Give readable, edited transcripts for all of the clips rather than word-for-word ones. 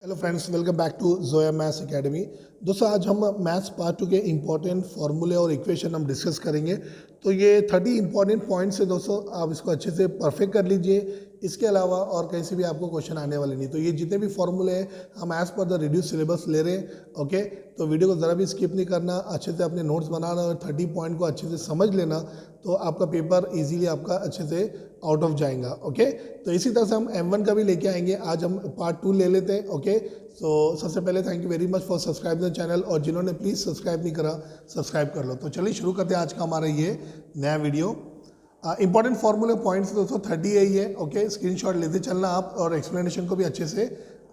Hello friends, welcome back to Zoya maths academy. दोस्तों, आज हम मैथ्स पार्ट 2 के इंपॉर्टेंट फार्मूले और इक्वेशन हम डिस्कस करेंगे। तो ये 30 इंपॉर्टेंट पॉइंट्स है दोस्तों, आप इसको अच्छे से परफेक्ट कर लीजिए। इसके अलावा और कहीं से भी आपको क्वेश्चन आने वाले नहीं। तो ये जितने भी फार्मूले हैं हम as per the reduce syllabus ले रहे हैं। ओके, तो वीडियो को ज़रा भी स्किप नहीं करना, अच्छे से अपने नोट्स बनाना और 30 पॉइंट को अच्छे से समझ लेना, तो आपका पेपर इजीली आपका अच्छे से आउट ऑफ जाएगा। ओके, तो इसी तरह से हम M1 का भी लेके आएंगे। आज हम पार्ट 2 ले लेते हैं। ओके, तो सबसे पहले thank you very much for subscribe the channel, और जिन्होंने प्लीज़ सब्सक्राइब नहीं करा सब्सक्राइब कर लो। तो चलिए शुरू करते हैं आज का हमारा ये नया वीडियो। इंपॉर्टेंट फार्मूले पॉइंट्स दोस्तों 30 यही है। ओके, स्क्रीनशॉट लेते चलना आप और एक्सप्लेनेशन को भी अच्छे से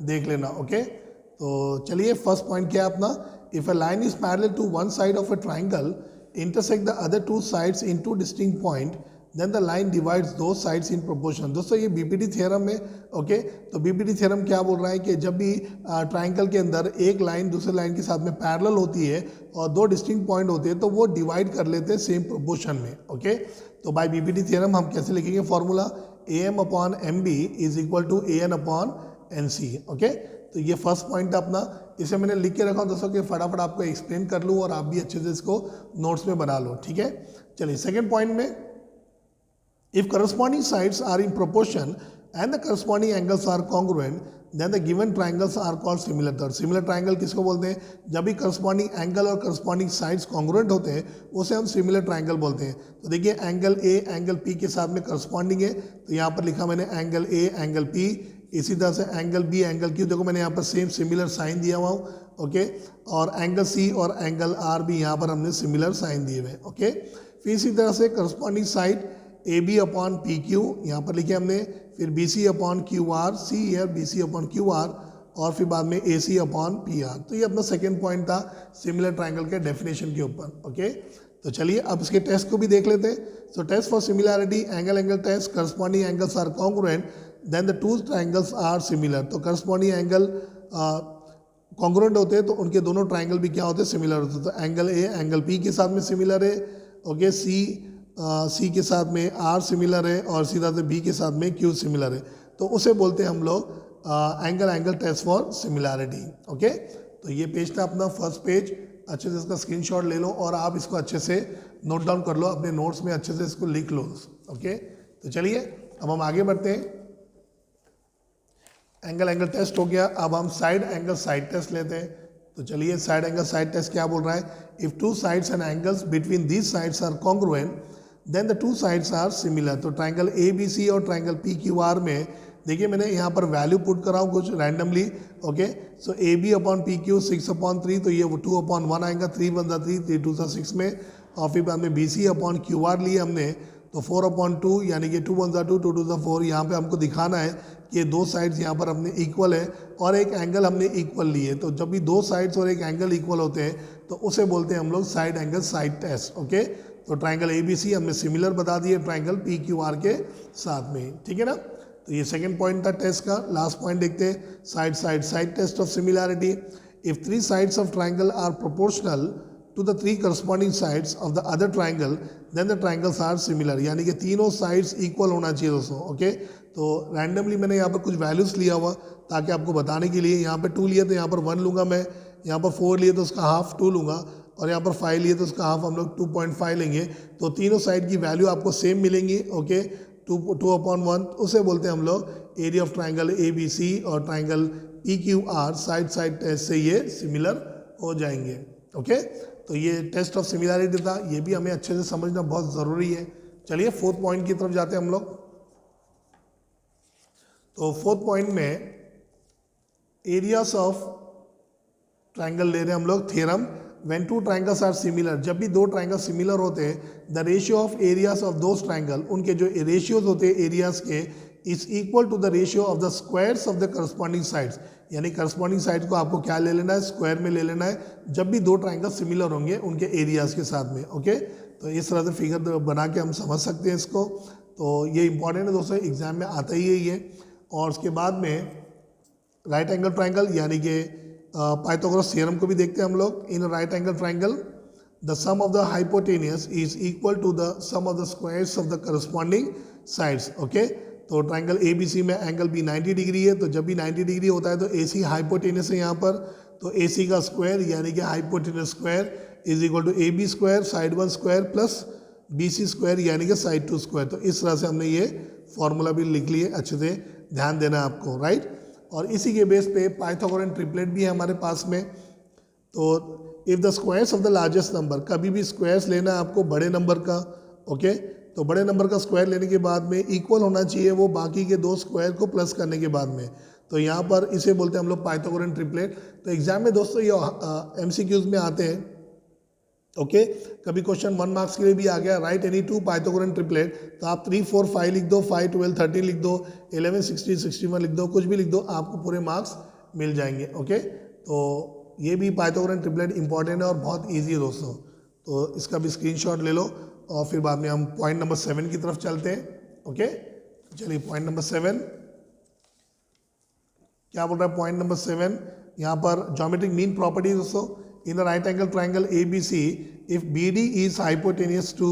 देख लेना। ओके, तो चलिए फर्स्ट पॉइंट क्या है अपना। If a line is parallel to one side of a triangle intersect the other two sides in two distinct point then the line divides दो साइड्स इन प्रोपोर्शन। दोस्तों ये बीपीटी थ्योरम है। Okay, तो BPT theorem क्या बोल रहा है कि जब भी ट्राइंगल के अंदर एक लाइन दूसरे लाइन के साथ में पैरेलल होती है और दो डिस्टिंक्ट पॉइंट होते हैं तो वो डिवाइड कर लेते हैं सेम प्रोपोर्शन में। ओके, तो बाय बीपीटी थ्योरम हम कैसे लिखेंगे formula, AM upon MB is equal to AN upon NC। Okay, तो ये फर्स्ट पॉइंट था अपना। इसे मैंने लिख के रखा हूँ दोस्तों कि फटाफट आपको एक्सप्लेन कर लूँ और आप भी अच्छे से इसको नोट्स में बना लो। ठीक है, चलिए सेकेंड पॉइंट में, if corresponding sides are in proportion and the corresponding angles are congruent, then the given triangles are called similar triangle। Similar triangle किसको बोलते हैं? जब भी corresponding angle और corresponding sides congruent होते हैं उसे हम similar triangle बोलते हैं। तो देखिए एंगल A एंगल P के साथ में corresponding है, तो यहाँ पर लिखा मैंने एंगल A एंगल P। इसी तरह से एंगल B एंगल Q, देखो मैंने यहाँ पर सेम सिमिलर साइन दिया हुआ हूँ। ओके, और एंगल C और एंगल R भी यहाँ पर हमने सिमिलर साइन दिए हुए। ओके, फिर इसी तरह से corresponding side AB upon PQ यहाँ पर लिखे हमने, फिर BC अपॉन QR, C है BC अपॉन QR, और फिर बाद में AC अपॉन PR। तो ये अपना सेकेंड पॉइंट था सिमिलर ट्राइंगल के डेफिनेशन के ऊपर। ओके, तो चलिए अब इसके टेस्ट को भी देख लेते हैं। So test for similarity, angle angle test, corresponding angles are congruent then the two triangles are similar. तो करस्पॉन्डिंग एंगल कॉन्ग्रुएंट होते हैं तो उनके दोनों ट्राइंगल भी क्या होते हैं, सिमिलर होते हैं। तो एंगल A एंगल P के साथ में सिमिलर है। ओके, C के साथ में R सिमिलर है और सीधा से B के साथ में Q सिमिलर है। तो उसे बोलते हैं हम लोग angle angle test for similarity. Okay, तो ये पेज था अपना फर्स्ट पेज। अच्छे से इसका स्क्रीनशॉट ले लो और आप इसको अच्छे से नोट डाउन कर लो अपने नोट्स में, अच्छे से इसको लिख लो। ओके, तो चलिए अब हम आगे बढ़ते हैं। एंगल एंगल टेस्ट हो गया, अब हम साइड एंगल साइड टेस्ट लेते हैं। तो चलिए साइड एंगल साइड टेस्ट क्या बोल रहा है। If two sides and angles between these sides are congruent then the two sides are similar. तो ट्राइंगल ABC और ट्राइंगल PQR में देखिए मैंने यहाँ पर वैल्यू पुट करा हूँ कुछ रैंडमली। ओके, सो AB अपॉन PQ 6/3, तो ये 2/1 आएगा, 3 1 3 3 2 6 में। और फिर बाद में BC अपॉन QR लिए हमने, तो 4/2 यानी कि 2 1 2 2 2 4। यहाँ पे हमको दिखाना है कि दो साइड्स यहाँ पर अपने इक्वल है और एक एंगल हमने इक्वल लिए। तो जब भी दो साइड्स और एक एंगल इक्वल होते हैं तो उसे बोलते हैं हम लोग side angle side test. Okay, तो ट्राइंगल ABC हमने सिमिलर बता दिए ट्राइंगल PQR के साथ में। ठीक है ना, तो ये सेकंड पॉइंट था टेस्ट का। लास्ट पॉइंट देखते हैं, side side side test of similarity. If three sides of triangle are proportional to the three corresponding sides of the other triangle then the triangles are similar. यानी कि तीनों sides equal होना चाहिए दोस्तों। Okay, तो randomly मैंने यहाँ पर कुछ वैल्यूज़ लिया हुआ ताकि आपको बताने के लिए। यहाँ पर 2 लिए तो यहाँ पर 1 लूँगा मैं, यहाँ पर 4 लिए तो उसका हाफ 2 लूँगा, और यहाँ पर 5 लिए तो उसका हाफ हम लोग 2.5 लेंगे। तो तीनों साइड की वैल्यू आपको सेम मिलेंगी। ओके, 2/1 उसे बोलते हैं हम लोग एरिया ऑफ ट्राइंगल ABC और triangle PQR। Side side test से ये सिमिलर हो जाएंगे। ओके, तो ये टेस्ट ऑफ सिमिलैरिटी था, ये भी हमें अच्छे से समझना बहुत ज़रूरी है। चलिए फोर्थ पॉइंट की तरफ जाते हैं हम लोग। तो फोर्थ पॉइंट में एरियाज ऑफ ट्राइंगल ले रहे हैं हम लोग। Theorem, when two triangles are similar, जब भी दो ट्राइंगल सिमिलर होते हैं the ratio of areas of those triangle, उनके जो रेशियोज होते हैं एरियाज के, is equal to the ratio of the squares of the corresponding sides. यानी करस्पॉन्डिंग साइड को आपको क्या ले लेना है, स्क्वायर में ले लेना है जब भी दो ट्राइंगल सिमिलर होंगे उनके एरियाज के साथ में। ओके, तो इस तरह से फिगर बना के हम समझ सकते हैं इसको। तो ये इंपॉर्टेंट है दोस्तों, एग्जाम में आता ही है ये। और उसके बाद में राइट एंगल ट्राइंगल यानी कि पाइथागोरस थ्योरम को भी देखते हैं हम लोग। In right angle triangle the sum of the hypotenuse is equal to the sum of the squares of the corresponding sides. Okay, तो ट्राइंगल ए बी सी में एंगल बी 90 डिग्री है, तो जब भी 90 डिग्री होता है तो ए सी हाइपोटेनस है यहाँ पर, तो ए सी का स्क्वायर यानी कि hypotenuse square is equal to A B square side 1 square plus B C square यानी कि साइड 2 स्क्वायर। तो इस तरह से हमने ये फॉर्मूला भी लिख लिए, अच्छे से ध्यान देना है आपको, राइट। और इसी के बेस पे पाइथागोरन ट्रिपलेट भी है हमारे पास में। तो if the squares of the largest number, कभी भी स्क्वायर्स लेना है आपको बड़े नंबर का, ओके। तो बड़े नंबर का स्क्वायर लेने के बाद में इक्वल होना चाहिए वो बाकी के दो स्क्वायर को प्लस करने के बाद में। तो यहाँ पर इसे बोलते हैं हम लोग पाइथागोरन ट्रिपलेट। तो एग्जाम में दोस्तों ये MCQs में आते हैं, ओके। कभी क्वेश्चन 1 मार्क्स के लिए भी आ गया, राइट एनी 2 पाइथागोरन ट्रिपलेट, तो आप 3 4 5 लिख दो, 5 12 13 लिख दो, 11 16 61 लिख दो, कुछ भी लिख दो, आपको पूरे मार्क्स मिल जाएंगे, ओके। तो ये भी पाइथागोरन ट्रिपलेट इंपॉर्टेंट है और बहुत ईजी है दोस्तों। तो इसका भी स्क्रीनशॉट ले लो और फिर बाद में हम पॉइंट नंबर 7 की तरफ चलते हैं, ओके। चलिए पॉइंट नंबर 7 क्या बोल रहा है। पॉइंट नंबर 7 यहाँ पर ज्योमेट्रिक मीन प्रॉपर्टी दोस्तों। In the right angle triangle ABC, if BD is hypotenuse to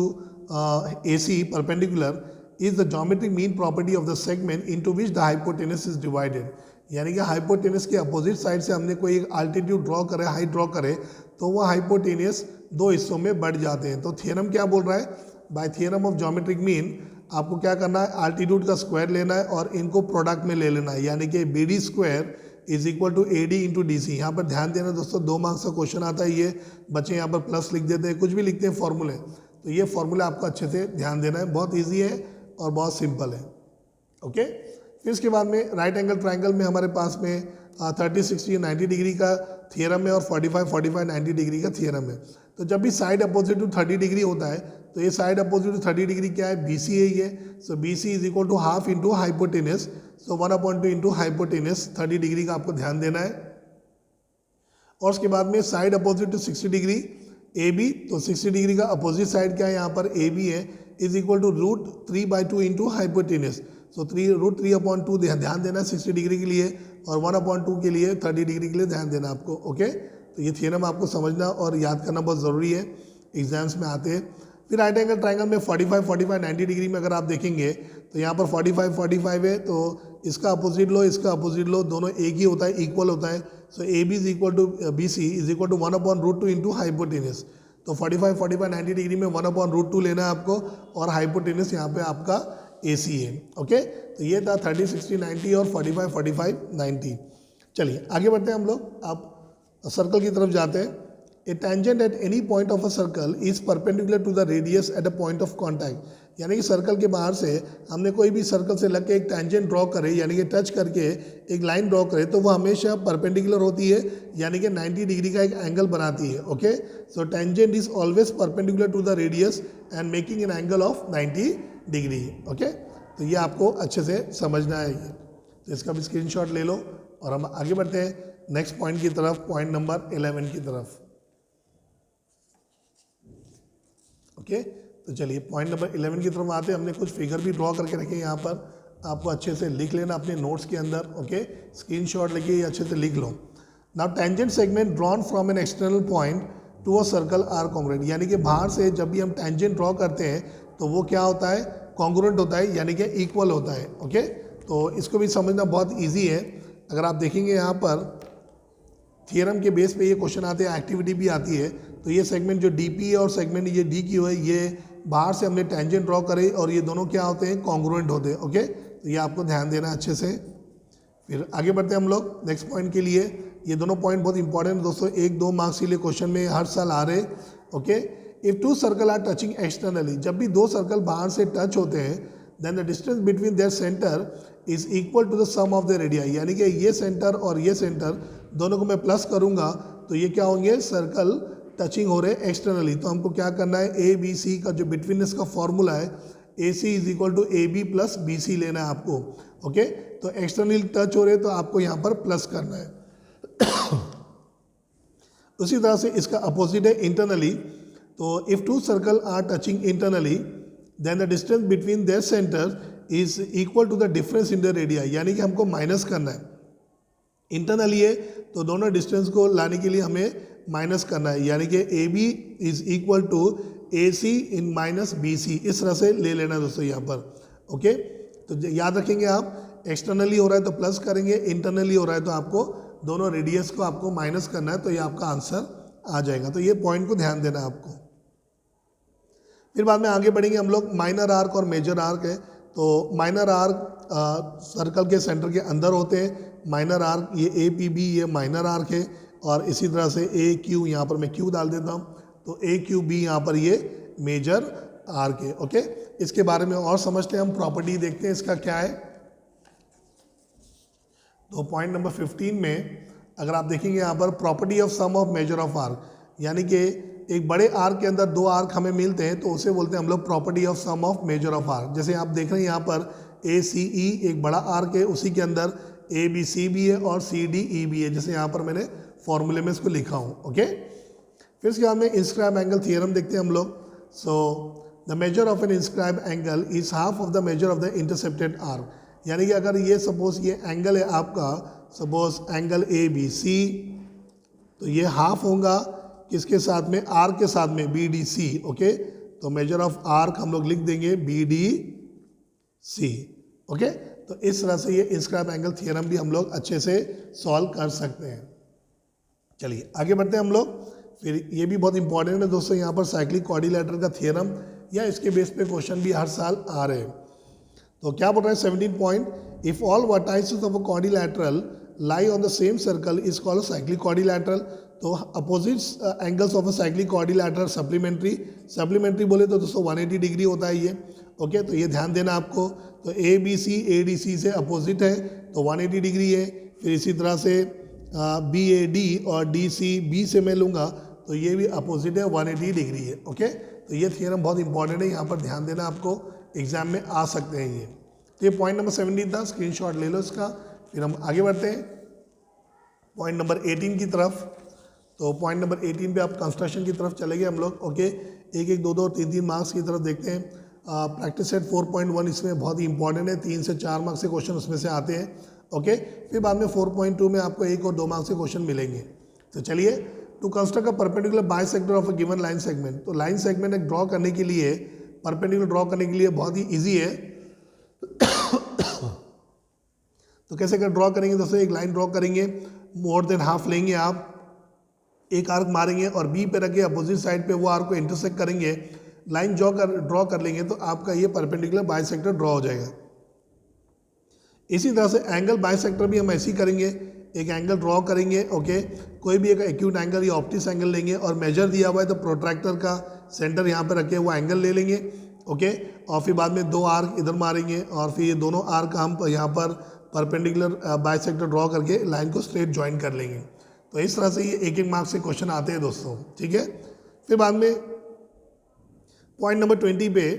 AC perpendicular, is the geometric mean property of the segment into which the hypotenuse is divided। यानी कि hypotenuse के opposite side से हमने कोई एक altitude draw करे, height draw करे, तो वो हाइपोटेनस दो हिस्सों में बढ़ जाते हैं। तो थ्योरम क्या बोल रहा है, bye theorem of geometric mean आपको क्या करना है, अल्टीट्यूड का स्क्वायर लेना है और इनको प्रोडक्ट में ले लेना है, यानी कि BD square is equal to AD into DC। यहाँ पर ध्यान देना दोस्तों, 2 मार्क्स का क्वेश्चन आता है, ये बच्चे यहाँ पर प्लस लिख देते हैं, कुछ भी लिखते हैं फॉर्मूले। तो ये फॉर्मूला आपको अच्छे से ध्यान देना है, बहुत ईजी है और बहुत सिंपल है, ओके। फिर इसके बाद में राइट एंगल ट्राइंगल में हमारे पास में 30 60 90 डिग्री का थियरम है और 45 45 90 डिग्री का थियरम है। तो जब भी साइड अपोजिट टू 30 डिग्री होता है, तो ये साइड अपोजिट टू 30 डिग्री क्या है, BC है ये। So BC is equal to half into hypotenuse, so 1/2 into hypotenuse 30 degree का आपको ध्यान देना है। और उसके बाद में side opposite to 60 degree AB, तो 60 डिग्री का अपोजिट साइड क्या है यहाँ पर AB है, is equal to √3/2 into hypotenuse. So √3/2 ध्यान देना है 60 डिग्री के लिए, और 1/2 के लिए 30 डिग्री के लिए ध्यान देना आपको, ओके। तो ये थ्योरम आपको समझना और याद करना बहुत ज़रूरी है, एग्जाम्स में आते हैं। फिर राइट एंगल ट्राइंगल में 45 45 90 डिग्री में अगर आप देखेंगे तो यहाँ पर 45 45 है, तो इसका अपोजिट लो, इसका अपोजिट लो, दोनों एक ही होता है, इक्वल होता है। So AB is equal to BC is equal to 1/√2 into hypotenuse. तो 45 45 90 डिग्री में 1/√2 लेना है आपको, और हाइपोटेनस यहाँ पे आपका AC है, ओके। तो ये था 30 60 90 और 45 45 90। चलिए आगे बढ़ते हैं हम लोग, आप सर्कल की तरफ जाते हैं। A tangent at any point of a circle is perpendicular to the radius at a point of contact. यानी कि सर्कल के बाहर से हमने कोई भी सर्कल से लग के एक टेंजेंट ड्रॉ करे, यानी कि टच करके एक लाइन ड्रॉ करे, तो वो हमेशा परपेंडिकुलर होती है, यानी कि 90 डिग्री का एक एंगल बनाती है, okay. So tangent is always perpendicular to the radius and making an angle of 90 degree, okay. तो ये आपको अच्छे से समझना है ये। तो इसका भी स्क्रीनशॉट ले लो और हम आगे बढ़ते हैं नेक्स्ट पॉइंट की तरफ, पॉइंट नंबर 11 की तरफ, ओके। तो चलिए पॉइंट नंबर 11 की तरफ आते हैं। हमने कुछ फिगर भी ड्रॉ करके रखे यहाँ पर, आपको अच्छे से लिख लेना अपने नोट्स के अंदर, ओके। स्क्रीनशॉट लेके ये अच्छे से लिख लो। Now tangent segment drawn from an external point to a circle are congruent. यानी कि बाहर से जब भी हम टेंजेंट ड्रॉ करते हैं तो वो क्या होता है, कॉन्ग्रुएंट होता है, यानी कि इक्वल होता है, ओके। तो इसको भी समझना बहुत ईजी है। अगर आप देखेंगे यहाँ पर थियरम के बेस पे ये क्वेश्चन आते हैं, एक्टिविटी भी आती है। तो ये सेगमेंट जो DP है और सेगमेंट ये DQ है, ये बाहर से हमने टेंजेंट ड्रॉ करे और ये दोनों क्या होते हैं, कॉन्ग्रुएंट होते हैं, ओके। तो ये आपको ध्यान देना अच्छे से। फिर आगे बढ़ते हैं हम लोग नेक्स्ट पॉइंट के लिए। ये दोनों पॉइंट बहुत इंपॉर्टेंट है दोस्तों, 1-2 मार्क्स के लिए क्वेश्चन में हर साल आ रहे, okay. If 2 circle are touching externally, जब भी 2 सर्कल बाहर से टच होते हैं, then the distance between their centre is equal to the sum of the radii. यानी कि ये सेंटर और ये सेंटर दोनों को मैं प्लस करूंगा तो ये क्या होंगे, सर्कल टचिंग हो रहे एक्सटर्नली। तो हमको क्या करना है, ABC का जो बिटवीननेस का फॉर्मूला है, AC is equal to AB plus BC लेना है आपको, ओके। तो एक्सटर्नली टच हो रहे तो आपको यहाँ पर प्लस करना है। उसी तरह से इसका अपोजिट है इंटरनली। तो if 2 circle are touching internally then the distance between their centre is equal to the difference in the radii. यानी कि हमको माइनस करना है, इंटरनली है तो दोनों डिस्टेंस को लाने के लिए हमें माइनस करना है, यानी कि AB is equal to AC in minus BC, इस तरह से ले लेना है दोस्तों यहाँ पर, ओके। तो याद रखेंगे आप, एक्सटर्नली हो रहा है तो प्लस करेंगे, इंटरनली हो रहा है तो आपको दोनों रेडियस को आपको माइनस करना है, तो ये आपका आंसर आ जाएगा। तो ये पॉइंट को ध्यान देना है आपको। फिर बाद में आगे बढ़ेंगे हम लोग, माइनर आर्क और मेजर आर्क है। तो माइनर आर्क सर्कल के सेंटर के अंदर होते हैं। माइनर आर्क ये ए पी बी ये माइनर आर्क है, और इसी तरह से ए क्यू, यहाँ पर मैं क्यू डाल देता हूँ, तो ए क्यू बी यहाँ पर ये मेजर आर्क है। ओके, इसके बारे में और समझते हैं हम, प्रॉपर्टी देखते हैं इसका क्या है। तो पॉइंट नंबर 15 में अगर आप देखेंगे यहाँ पर, property of sum of measure of arc, यानी कि एक बड़े आर्क के अंदर दो आर्क हमें मिलते हैं तो उसे बोलते हैं हम लोग property of sum of measure of arc. जैसे आप देख रहे हैं यहाँ पर ए सी ई एक बड़ा आर्क है, उसी के अंदर ए बी सी भी है और सी डी ई भी है, जैसे यहाँ पर मैंने फॉर्मूले में इसको लिखा हूँ। ओके, फिर इसके बाद में इंस्क्राइब एंगल थियरम देखते हैं हम लोग। So the measure of an inscribe angle is half of the measure of the intercepted arc, यानी कि अगर ये सपोज ये एंगल है आपका, suppose angle A B C, तो ये हाफ होगा किसके साथ में, आर्क के साथ में, बी डी सी। ओके, तो मेजर ऑफ आर्क हम लोग लिख देंगे बी डी सी। ओके, तो इस तरह से ये इंस्क्राइब एंगल थियरम भी हम लोग अच्छे से सॉल्व कर सकते हैं। चलिए आगे बढ़ते हैं हम लोग। फिर ये भी बहुत इंपॉर्टेंट है दोस्तों, यहाँ पर साइक्लिक क्वाड्रिलेटरल का थियरम या इसके बेस पे क्वेश्चन भी हर साल आ रहे हैं। तो क्या बोल रहा है 17 point, if all vertices of a quadrilateral lie on the same circle is called a cyclic quadrilateral. तो opposite angles of a cyclic quadrilateral supplementary बोले तो दोस्तों 180 डिग्री होता है ये। ओके, तो ये ध्यान देना आपको। तो ए B C A D C से अपोजिट है तो 180 डिग्री है। फिर इसी तरह से बी ए डी और डी सी बी से मैं लूँगा तो ये भी अपोजिट है, 180 डिग्री है। ओके, तो ये थियरम बहुत इंपॉर्टेंट है, यहाँ पर ध्यान देना आपको, एग्जाम में आ सकते हैं ये। तो ये पॉइंट नंबर 17 था, स्क्रीनशॉट ले लो इसका। फिर हम आगे बढ़ते हैं पॉइंट नंबर 18 की तरफ। तो पॉइंट नंबर 18 पे आप कंस्ट्रक्शन की तरफ चले गए हम लोग। ओके, एक एक दो दो तीन तीन मार्क्स की तरफ देखते हैं। प्रैक्टिस सेट 4.1 इसमें बहुत ही इंपॉर्टेंट है, 3 से 4 मार्क्स के क्वेश्चन उसमें से आते हैं। ओके, फिर बाद में 4.2 में आपको 1 और 2 मार्क्स के क्वेश्चन मिलेंगे। तो चलिए, to construct a perpendicular bisector of a given line segment. तो लाइन सेगमेंट एक ड्रॉ करने के लिए, परपेंडिकुलर ड्रॉ करने के लिए बहुत ही ईजी है। तो कैसे कर ड्रॉ करेंगे दोस्तों, एक लाइन ड्रॉ करेंगे, मोर देन हाफ लेंगे आप, एक आर्क मारेंगे और बी पे रख के अपोजिट साइड पे वो आर्क को इंटरसेक्ट करेंगे, लाइन ड्रॉ कर लेंगे तो आपका ये परपेंडिकुलर बाइसेक्टर ड्रॉ हो जाएगा। इसी तरह से एंगल बाइसेक्टर भी हम ऐसे ही करेंगे, एक एंगल ड्रॉ करेंगे। ओके, कोई भी एक एक्यूट एंगल या ऑप्टिक्स एंगल लेंगे और मेजर दिया हुआ है तो प्रोट्रैक्टर का सेंटर यहाँ पर रखे वो एंगल ले लेंगे। ओके, और फिर बाद में 2 आर्क इधर मारेंगे और फिर ये दोनों आर्क हम यहाँ पर परपेंडिकुलर बाइसेक्टर ड्रॉ करके लाइन को स्ट्रेट ज्वाइन कर लेंगे। तो इस तरह से ये एक एक मार्क्स से क्वेश्चन आते हैं दोस्तों। ठीक है, फिर बाद में पॉइंट नंबर 20 पे,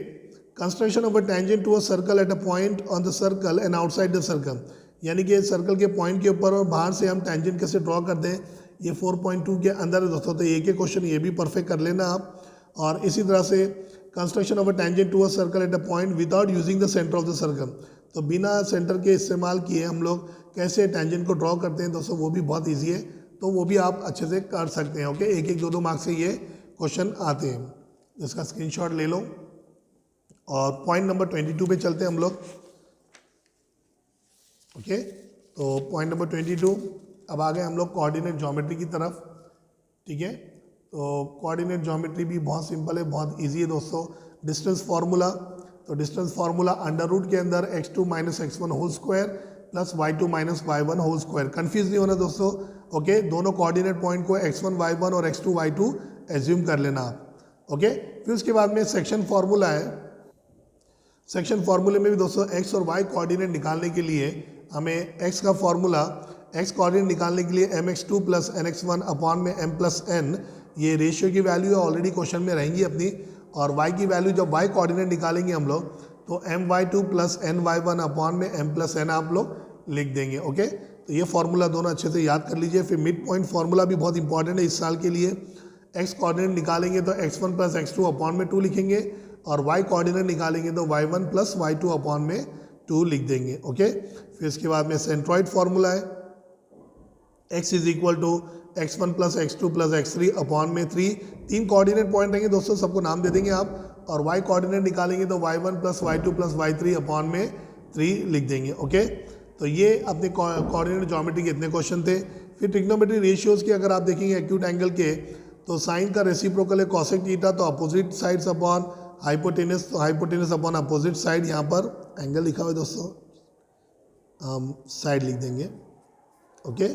construction of a tangent to a circle at a point on the circle and outside the circle, यानी कि सर्कल के पॉइंट के ऊपर और बाहर से हम टेंजेंट कैसे ड्रॉ करते हैं, ये 4.2 के अंदर है दोस्तों। तो एक एक क्वेश्चन ये भी परफेक्ट कर लेना आप। और इसी तरह से construction of a tangent to a circle at a point without using the centre of the circle, तो बिना सेंटर के इस्तेमाल किए हम लोग कैसे टेंजेंट को ड्रॉ करते हैं दोस्तों, वो भी बहुत ईजी है, तो वो भी आप अच्छे से कर सकते हैं। ओके, एक एक दो मार्क्स से ये क्वेश्चन आते हैं, इसका स्क्रीनशॉट ले लो। और पॉइंट नंबर 22 पे चलते हैं हम लोग। ओके, तो पॉइंट नंबर 22, अब आ गए हम लोग कोऑर्डिनेट ज्योमेट्री की तरफ। ठीक है, तो कोऑर्डिनेट ज्योमेट्री भी बहुत सिंपल है, बहुत इजी है दोस्तों। डिस्टेंस फार्मूला, तो डिस्टेंस फार्मूला अंडर रूट के अंदर x2 minus x1 whole square plus y2 minus y1 whole square. Confuse नहीं होना दोस्तों। ओके, दोनों कोऑर्डिनेट पॉइंट को x1 y1 और x2 y2 एज्यूम कर लेना आप। ओके, फिर उसके बाद में सेक्शन फार्मूला है। सेक्शन फार्मूले में भी दोस्तों x और y कोऑर्डिनेट निकालने के लिए हमें x का फार्मूला, x कोऑर्डिनेट निकालने के लिए mx2 प्लस nx1 अपॉन में m प्लस n, ये रेशियो की वैल्यू ऑलरेडी क्वेश्चन में रहेंगी अपनी। और y की वैल्यू जब y कोऑर्डिनेट निकालेंगे हम लोग तो my2 प्लस ny1 अपॉन में m प्लस n आप लोग लिख देंगे। ओके, तो ये फार्मूला दोनों अच्छे से याद कर लीजिए। फिर मिड पॉइंट फार्मूला भी बहुत इंपॉर्टेंट है इस साल के लिए। x कोऑर्डिनेट निकालेंगे तो x1 प्लस x2 अपॉन में 2 लिखेंगे और y कोऑर्डिनेट निकालेंगे तो y1 प्लस y2 अपॉन में 2 लिख देंगे। ओके, फिर इसके बाद में सेंट्रॉइड फार्मूला है, x is equal to x1 plus x2 plus x3 upon में 3। 3 कोऑर्डिनेट पॉइंट रहेंगे दोस्तों, सबको नाम दे देंगे आप। और y कोऑर्डिनेट निकालेंगे तो y1 plus y2 plus y3 upon में 3 लिख देंगे। ओके, तो ये अपने कोऑर्डिनेट ज्योमेट्री के इतने क्वेश्चन थे। फिर ट्रिग्नोमेट्री रेशियोज़ की अगर आप देखेंगे एक्यूट एंगल के, तो साइन का रेसिप्रोकल है कॉसेक थीटा, तो अपोजिट साइड्स अपॉन हाइपोटेनस, तो हाइपोटेनस अपॉन अपोजिट साइड, यहाँ पर एंगल लिखा हुआ है दोस्तों, हम साइड लिख देंगे। Okay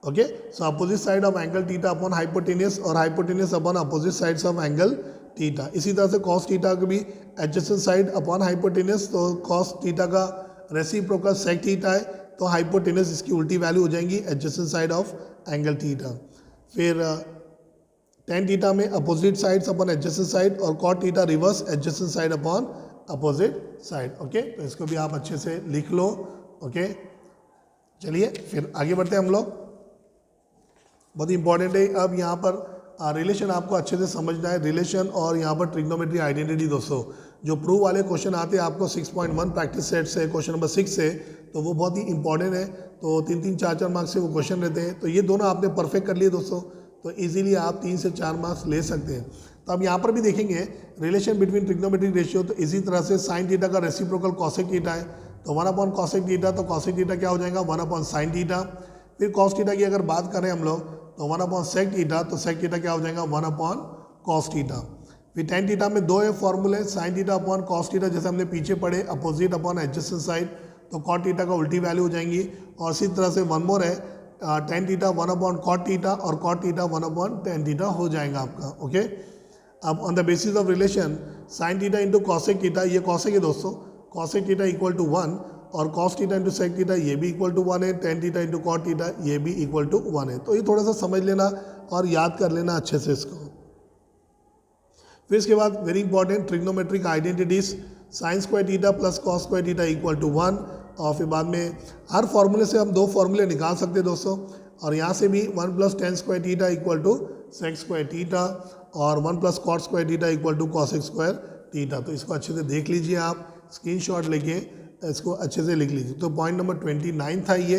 okay, so opposite side of angle theta upon hypotenuse और hypotenuse upon opposite sides of angle theta. इसी तरह से कॉस थीटा का भी एडजेसेंट साइड अपॉन हाइपोटेनस, तो कॉस थीटा का रेसिप्रोकल सेक थीटा है, तो हाइपोटेनस इसकी उल्टी वैल्यू हो जाएंगी adjacent side of angle theta. फिर टेन थीटा में opposite sides upon adjacent side और cot theta reverse adjacent side upon opposite side. Okay, तो इसको भी आप अच्छे से लिख लो। ओके, चलिए फिर आगे बढ़ते हैं हम लोग। बहुत इंपॉर्टेंट है अब यहाँ पर रिलेशन आपको अच्छे से समझना है, रिलेशन और यहाँ पर ट्रिग्नोमेट्री आइडेंटिटी। दोस्तों जो प्रूव वाले क्वेश्चन आते हैं आपको 6.1 प्रैक्टिस सेट से, क्वेश्चन नंबर 6 से, तो वो बहुत ही इंपॉर्टेंट है। तो 3-3, 4-4 मार्क्स से वो क्वेश्चन रहते हैं। तो ये दोनों आपने परफेक्ट कर लिए दोस्तों, तो इजीली आप 3 से 4 मार्क्स ले सकते हैं। तो अब यहाँ पर भी देखेंगे रिलेशन बिटवीन ट्रिग्नोमेट्रिक रेशियो, तो इसी तरह से साइन थीटा का रेसिप्रोकल कॉसेक थीटा है, तो 1 अपॉन कॉसेक थीटा, तो कॉसेक थीटा क्या हो जाएगा 1 अपॉन साइन थीटा। फिर कॉस थीटा की अगर बात करें हम लोग, तो 1 अपॉन सेक थीटा, तो सेक थीटा क्या हो जाएगा 1 अपॉन कॉस थीटा। फिर टेन थीटा में 2 है फॉर्मूले, sine theta upon cos theta, जैसे हमने पीछे पढ़े अपोजिट अपॉन एडजेसेंट साइड, तो कॉट थीटा का उल्टी वैल्यू हो जाएंगी। और इसी तरह से वन मोर है tan theta 1 upon cot theta और cot theta 1 upon tan theta हो जाएगा आपका। ओके, अब on the basis of relation sine theta into cosec theta, ये कॉसेक है दोस्तों, कॉसेक थीटा इक्वल टू 1 और cos theta into sec theta ये भी इक्वल टू 1 है, tan theta into cot theta ये भी इक्वल टू 1 है। तो ये थोड़ा सा समझ लेना और याद कर लेना अच्छे से इसको। फिर इसके बाद very important trigonometric identities, sine square theta plus cos square theta equal to 1। और फिर बाद में हर फॉर्मूले से हम 2 फॉर्मूले निकाल सकते हैं दोस्तों, और यहाँ से भी 1 plus tan square theta equal to sec square theta और 1 plus cot square theta equal to cosec square theta. तो इसको अच्छे से देख लीजिए, आप स्क्रीनशॉट लेके इसको अच्छे से लिख लीजिए। तो पॉइंट नंबर 29 था ये।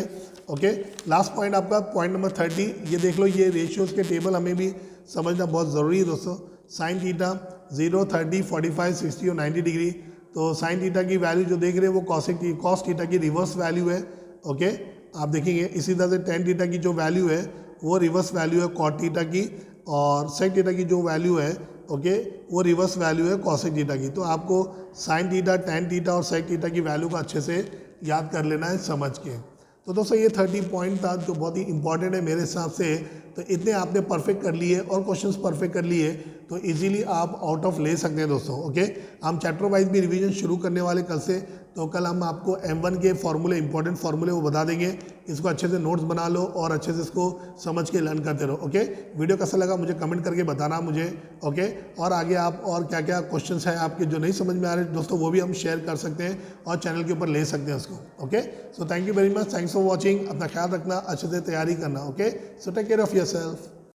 ओके, लास्ट पॉइंट आपका पॉइंट नंबर 30, ये देख लो, ये रेशियोज़ के टेबल हमें भी समझना बहुत ज़रूरी है दोस्तों। साइन थीटा 0, 30, 45, 60 और 90 डिग्री, तो साइन थीटा की वैल्यू जो देख रहे हैं वो कॉस थीटा की रिवर्स वैल्यू है। ओके, आप देखेंगे इसी तरह से टेन थीटा की जो वैल्यू है वो रिवर्स वैल्यू है कॉट थीटा की, और सेक थीटा की जो वैल्यू है ओके वो रिवर्स वैल्यू है कॉसेक थीटा की। तो आपको साइन थीटा, टेन थीटा और सेक थीटा की वैल्यू को अच्छे से याद कर लेना है समझ के। तो दोस्तों ये 30 पॉइंट था जो बहुत ही इंपॉर्टेंट है मेरे हिसाब से। तो इतने आपने परफेक्ट कर लिए और क्वेश्चंस परफेक्ट कर लिए तो इजीली आप आउट ऑफ ले सकते हैं दोस्तों। ओके, हम चैप्टर वाइज भी रिवीजन शुरू करने वाले कल से, तो कल हम आपको M1 के फॉर्मूले, इंपॉर्टेंट फॉर्मूले वो बता देंगे। इसको अच्छे से नोट्स बना लो और अच्छे से इसको समझ के लर्न करते रहो। ओके, वीडियो कैसा लगा मुझे कमेंट करके बताना मुझे। ओके, और आगे आप और क्या क्या क्वेश्चंस हैं आपके जो नहीं समझ में आ रहे दोस्तों, वो भी हम शेयर कर सकते हैं और चैनल के ऊपर ले सकते हैं उसको। Okay, so thank you very much, thanks for watching. अपना ख्याल रखना, अच्छे से तैयारी करना। Okay, so take care of yourself.